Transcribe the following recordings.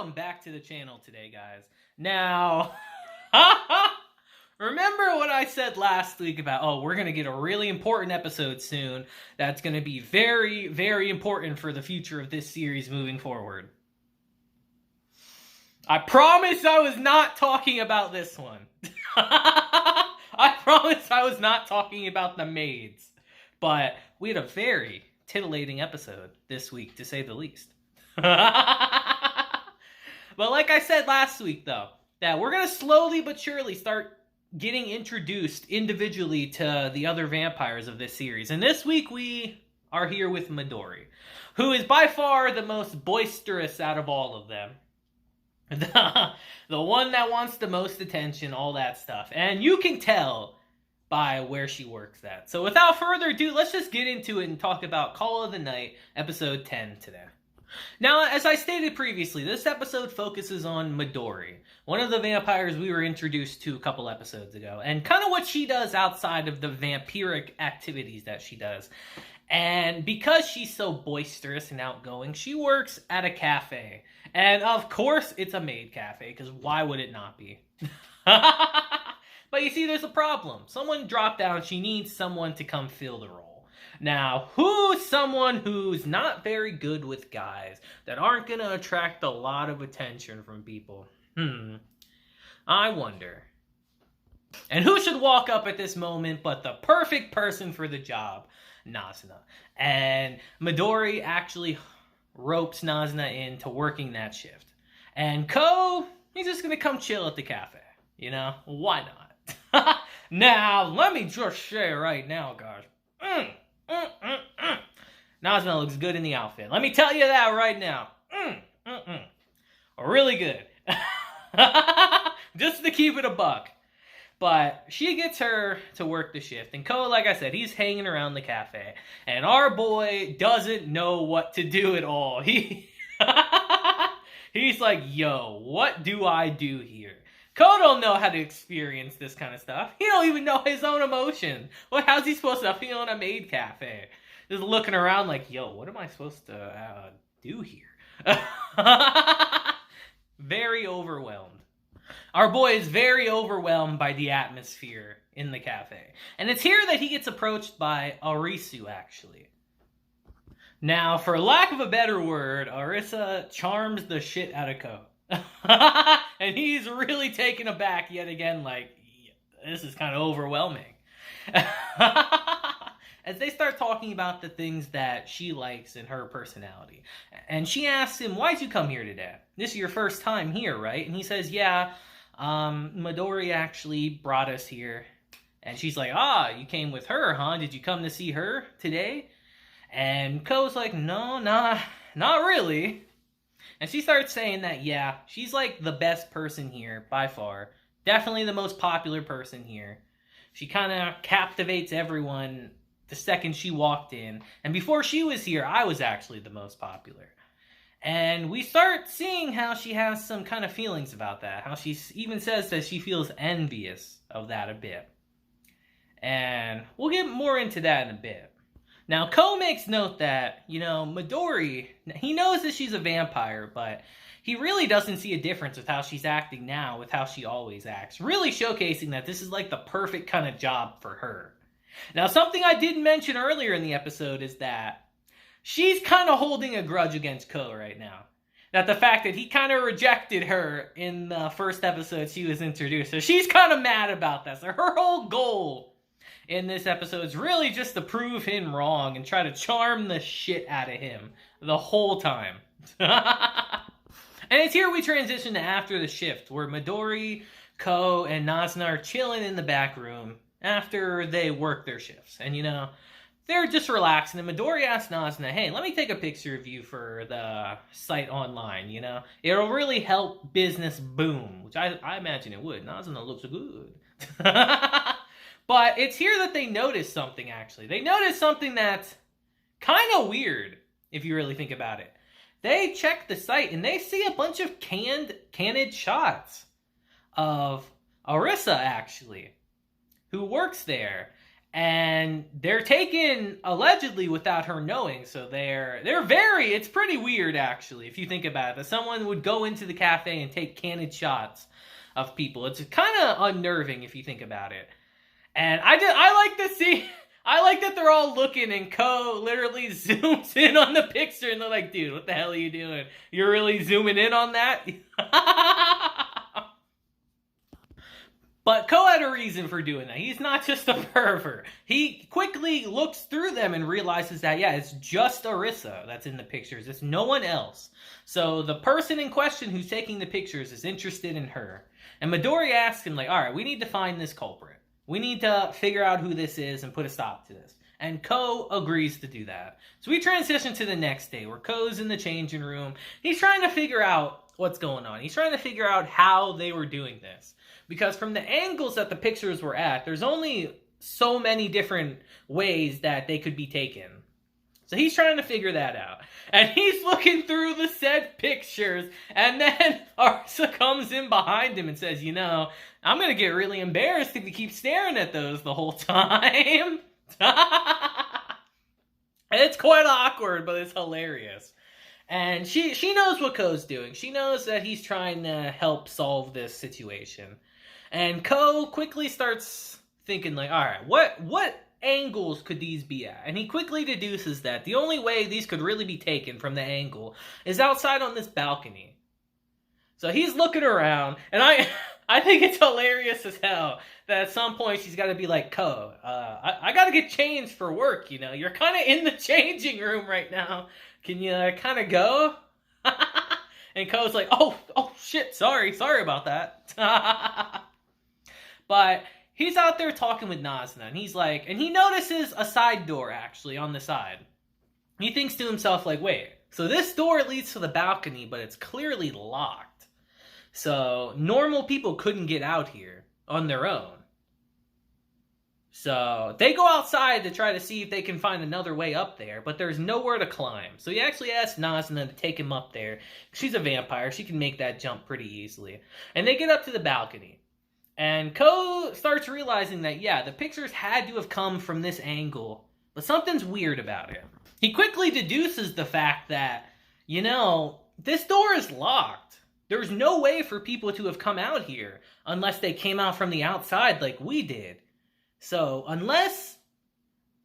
welcome back to the channel today, guys. Now, remember what I said last week about, we're going to get a really important episode soon that's going to be very, very important for the future of this series moving forward. I promise I was not talking about this one. I promise I was not talking about the maids. But we had a very titillating episode this week, to say the least. But like I said last week, though, that we're going to slowly but surely start getting introduced individually to the other vampires of this series. And this week we are here with Midori, who is by far the most boisterous out of all of them. The one that wants the most attention, all that stuff. And you can tell by where she works at. So without further ado, let's just get into it and talk about Call of the Night, episode 10 today. Now, as I stated previously, this episode focuses on Midori, one of the vampires we were introduced to a couple episodes ago, and kind of what she does outside of the vampiric activities that she does. And because she's so boisterous and outgoing, she works at a cafe. And of course, it's a MAID cafe, because why would it not be? But you see, there's a problem. Someone dropped out, she needs someone to come fill the role. Now, who's someone who's not very good with guys, that aren't going to attract a lot of attention from people? I wonder. And who should walk up at this moment but the perfect person for the job? Nazuna. And Midori actually ropes Nazuna into working that shift. And Ko, he's just going to come chill at the cafe. You know, why not? Now, let me just say right now, guys. Nazuna looks good in the outfit. Let me tell you that right now. Really good. Just to keep it a buck. But she gets her to work the shift. And Ko, like I said, he's hanging around the cafe. And our boy doesn't know what to do at all. He's like, yo, what do I do here? Ko don't know how to experience this kind of stuff. He don't even know his own emotion. Well, how's he supposed to feel in a MAID cafe? Just looking around like, yo, what am I supposed to do here? Very overwhelmed. Our boy is very overwhelmed by the atmosphere in the cafe. And it's here that he gets approached by Arisu, actually. Now, for lack of a better word, Arisa charms the shit out of Ko. And he's really taken aback yet again, like, this is kind of overwhelming. As they start talking about the things that she likes in her personality. And she asks him, why'd you come here today? This is your first time here, right? And he says, yeah, Midori actually brought us here. And she's like, you came with her, huh? Did you come to see her today? And Ko's like, no, not really. And she starts saying that, yeah, she's like the best person here by far. Definitely the most popular person here. She kind of captivates everyone the second she walked in. And before she was here, I was actually the most popular. And we start seeing how she has some kind of feelings about that. How she even says that she feels envious of that a bit. And we'll get more into that in a bit. Now, Ko makes note that, Midori, he knows that she's a vampire, but he really doesn't see a difference with how she's acting now with how she always acts. Really showcasing that this is like the perfect kind of job for her. Now, something I didn't mention earlier in the episode is that she's kind of holding a grudge against Ko right now. That the fact that he kind of rejected her in the first episode she was introduced. So she's kind of mad about that. So her whole goal in this episode is really just to prove him wrong and try to charm the shit out of him the whole time. And it's here we transition to after the shift, where Midori, Ko, and Nazuna are chilling in the back room after they work their shifts. And, they're just relaxing. And Midori asks Nazuna, hey, let me take a picture of you for the site online, It'll really help business boom, which I imagine it would. Nazuna looks good. But it's here that they notice something, actually. They notice something that's kind of weird, if you really think about it. They check the site, and they see a bunch of candid shots of Arisa, actually, who works there. And they're taken allegedly without her knowing, so they're very, it's pretty weird actually if you think about it, that someone would go into the cafe and take candid shots of people. It's kind of unnerving if you think about it. And I like to see, I like that they're all looking and Ko literally zooms in on the picture and they're like, dude, what the hell are you doing? You're really zooming in on that? But Ko had a reason for doing that. He's not just a pervert. He quickly looks through them and realizes that, yeah, it's just Arisa that's in the pictures. It's no one else. So the person in question who's taking the pictures is interested in her. And Midori asks him, like, all right, we need to find this culprit. We need to figure out who this is and put a stop to this. And Ko agrees to do that. So we transition to the next day where Ko's in the changing room. He's trying to figure out what's going on. He's trying to figure out how they were doing this. Because from the angles that the pictures were at, there's only so many different ways that they could be taken. So he's trying to figure that out. And he's looking through the said pictures. And then Arisa comes in behind him and says, you know, I'm going to get really embarrassed if you keep staring at those the whole time. It's quite awkward, but it's hilarious. And she knows what Ko's doing. She knows that he's trying to help solve this situation. And Ko quickly starts thinking, like, all right, what angles could these be at? And he quickly deduces that the only way these could really be taken from the angle is outside on this balcony. So he's looking around, and I think it's hilarious as hell that at some point she's got to be like, Ko, I got to get changed for work, you know? You're kind of in the changing room right now. Can you kind of go? And Ko's like, oh shit, sorry about that. But he's out there talking with Nazuna, and he's like, and he notices a side door actually on the side. He thinks to himself, like, wait, so this door leads to the balcony, but it's clearly locked. So normal people couldn't get out here on their own. So they go outside to try to see if they can find another way up there, but there's nowhere to climb. So he actually asks Nazuna to take him up there. She's a vampire. She can make that jump pretty easily. And they get up to the balcony. And Ko starts realizing that, yeah, the pictures had to have come from this angle, but something's weird about it. He quickly deduces the fact that, you know, this door is locked. There's no way for people to have come out here unless they came out from the outside like we did. So, unless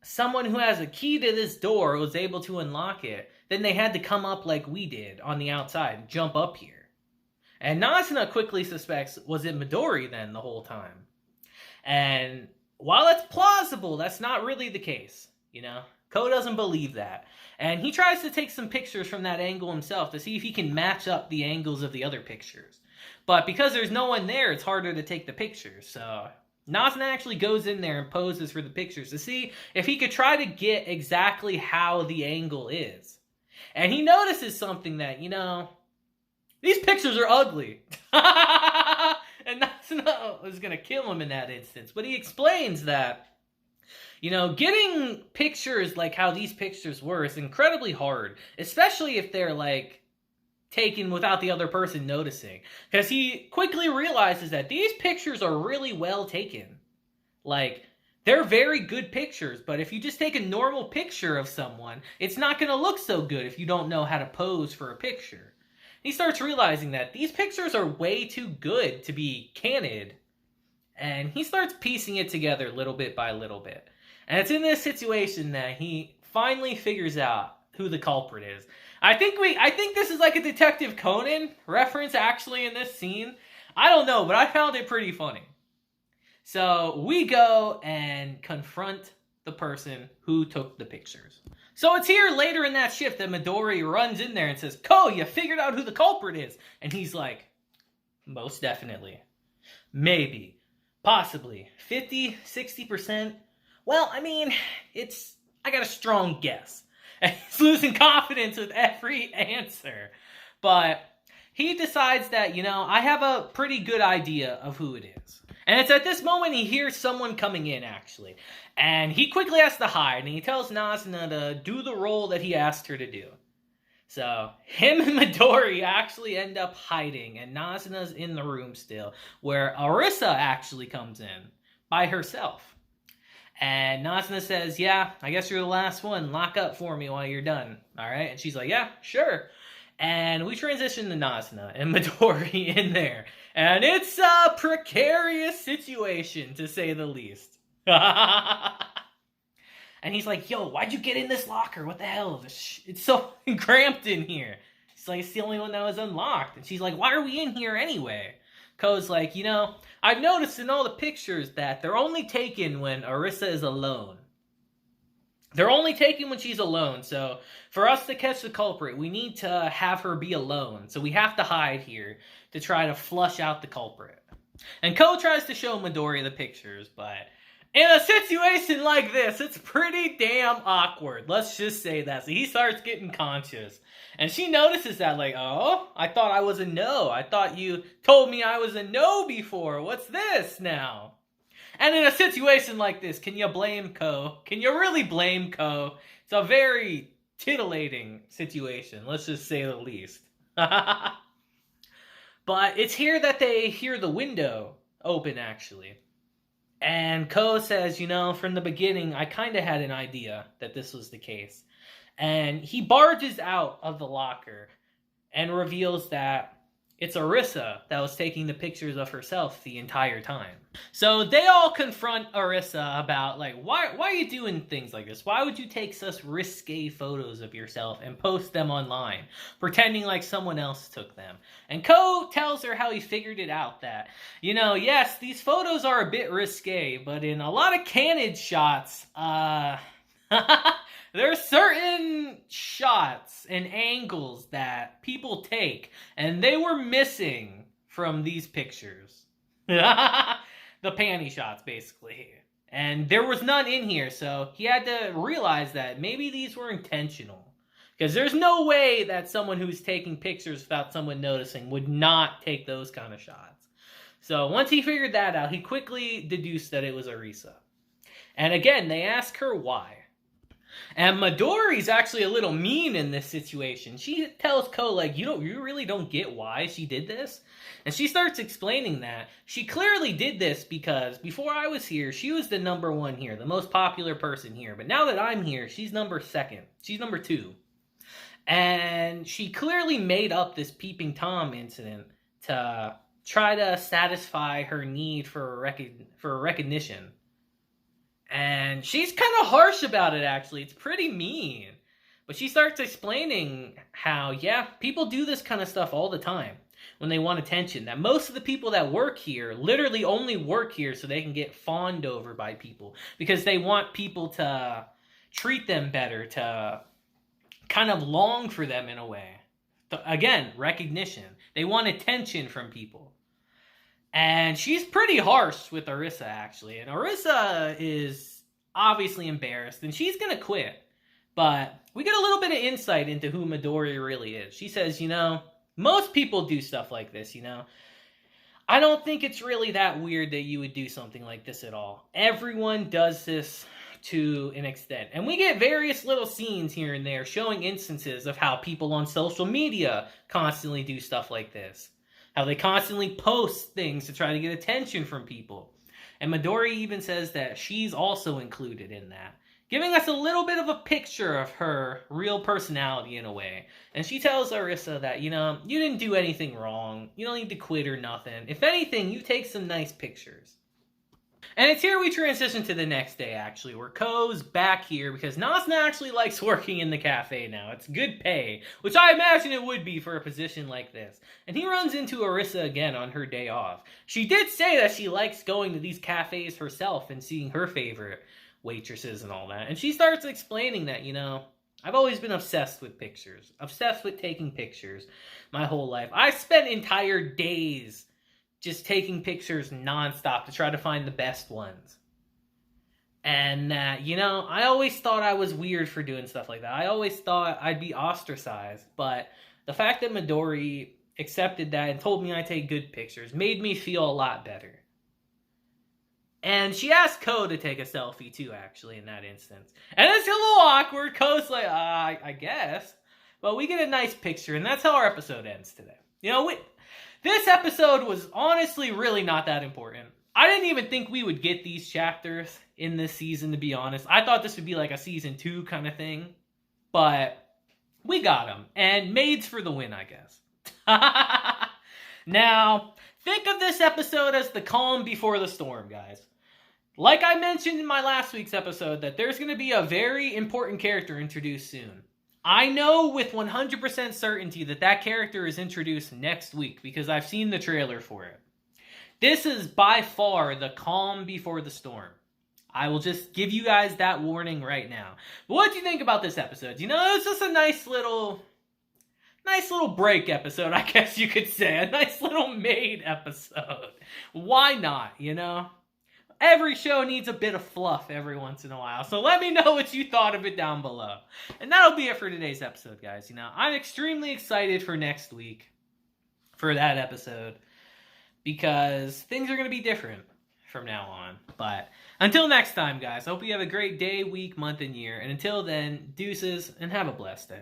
someone who has a key to this door was able to unlock it, then they had to come up like we did on the outside and jump up here. And Nazuna quickly suspects, was it Midori then the whole time? And while that's plausible, that's not really the case, you know? Ko doesn't believe that. And he tries to take some pictures from that angle himself to see if he can match up the angles of the other pictures. But because there's no one there, it's harder to take the pictures, so Nazuna actually goes in there and poses for the pictures to see if he could try to get exactly how the angle is. And he notices something that, you know, these pictures are ugly. And Nazuna is going to kill him in that instance. But he explains that, you know, getting pictures like how these pictures were is incredibly hard. Especially if they're, like, taken without the other person noticing. Because he quickly realizes that these pictures are really well taken. Like, they're very good pictures, but if you just take a normal picture of someone, it's not going to look so good if you don't know how to pose for a picture. He starts realizing that these pictures are way too good to be candid. And he starts piecing it together little bit by little bit. And it's in this situation that he finally figures out who the culprit is. I think this is like a Detective Conan reference actually in this scene. I don't know, but I found it pretty funny. So we go and confront the person who took the pictures. So it's here later in that shift that Midori runs in there and says, Ko, you figured out who the culprit is. And he's like, most definitely. Maybe. Possibly. 50, 60%. Well, I mean, I got a strong guess. And he's losing confidence with every answer. But he decides that, you know, I have a pretty good idea of who it is. And it's at this moment he hears someone coming in, actually. And he quickly has to hide, and he tells Nazuna to do the role that he asked her to do. So, him and Midori actually end up hiding, and Nazuna's in the room still, where Arisa actually comes in by herself. And Nazuna says, yeah, I guess you're the last one. Lock up for me while you're done. All right? And she's like, yeah, sure. And we transition to Nazuna and Midori in there. And it's a precarious situation, to say the least. And he's like, yo, why'd you get in this locker? What the hell? It's so cramped in here. He's like, it's the only one that was unlocked. And she's like, why are we in here anyway? Ko's like, I've noticed in all the pictures that they're only taken when Arisa is alone. They're only taken when she's alone, so for us to catch the culprit, we need to have her be alone. So we have to hide here to try to flush out the culprit. And Ko tries to show Midori the pictures, but in a situation like this, it's pretty damn awkward. Let's just say that. So he starts getting conscious. And she notices that, like, oh, I thought I was a no. I thought you told me I was a no before. What's this now? And in a situation like this, can you blame Ko? Can you really blame Ko? It's a very titillating situation, let's just say the least. But it's here that they hear the window open, actually. And Ko says, from the beginning, I kind of had an idea that this was the case. And he barges out of the locker and reveals that it's Arisa that was taking the pictures of herself the entire time. So they all confront Arisa about, like, why are you doing things like this? Why would you take such risque photos of yourself and post them online, pretending like someone else took them? And Ko tells her how he figured it out, that, yes, these photos are a bit risque, but in a lot of candid shots, there are certain shots and angles that people take, and they were missing from these pictures. The panty shots, basically. And there was none in here, so he had to realize that maybe these were intentional. Because there's no way that someone who's taking pictures without someone noticing would not take those kind of shots. So once he figured that out, he quickly deduced that it was Arisa. And again, they ask her why. And Midori's actually a little mean in this situation. She tells Ko, like, you really don't get why she did this? And she starts explaining that she clearly did this because before I was here, she was the number one here, the most popular person here. But now that I'm here, she's number second. She's number 2. And she clearly made up this Peeping Tom incident to try to satisfy her need for recognition. And she's kind of harsh about it, actually. It's pretty mean. But she starts explaining how, yeah, people do this kind of stuff all the time when they want attention. That most of the people that work here literally only work here so they can get fawned over by people. Because they want people to treat them better, to kind of long for them in a way. Again, recognition. They want attention from people. And she's pretty harsh with Arisa, actually. And Arisa is obviously embarrassed, and she's going to quit. But we get a little bit of insight into who Midori really is. She says, most people do stuff like this, I don't think it's really that weird that you would do something like this at all. Everyone does this to an extent. And we get various little scenes here and there showing instances of how people on social media constantly do stuff like this. How they constantly post things to try to get attention from people. And Midori even says that she's also included in that, giving us a little bit of a picture of her real personality in a way. And she tells Arisa that, you didn't do anything wrong. You don't need to quit or nothing. If anything, you take some nice pictures. And it's here we transition to the next day, actually, where Ko's back here because Nazuna actually likes working in the cafe now. It's good pay, which I imagine it would be for a position like this. And he runs into Arisa again on her day off. She did say that she likes going to these cafes herself and seeing her favorite waitresses and all that. And she starts explaining that, I've always been obsessed with pictures, obsessed with taking pictures my whole life. I spent entire days just taking pictures nonstop to try to find the best ones. And that, I always thought I was weird for doing stuff like that. I always thought I'd be ostracized. But the fact that Midori accepted that and told me I take good pictures made me feel a lot better. And she asked Ko to take a selfie too, actually, in that instance. And it's a little awkward. Ko's like, I guess. But we get a nice picture, and that's how our episode ends today. This episode was honestly really not that important. I didn't even think we would get these chapters in this season, to be honest. I thought this would be like a season 2 kind of thing. But we got them. And MAID's for the win, I guess. Now, think of this episode as the calm before the storm, guys. Like I mentioned in my last week's episode, that there's going to be a very important character introduced soon. I know with 100% certainty that that character is introduced next week because I've seen the trailer for it. This is by far the calm before the storm. I will just give you guys that warning right now. But what do you think about this episode? You know, it's just a nice little break episode, I guess you could say. A nice little MAID episode. Why not, you know? Every show needs a bit of fluff every once in a while. So let me know what you thought of it down below. And that'll be it for today's episode, guys. You know, I'm extremely excited for next week. For that episode. Because things are going to be different from now on. But until next time, guys. I hope you have a great day, week, month, and year. And until then, deuces, and have a blessed day.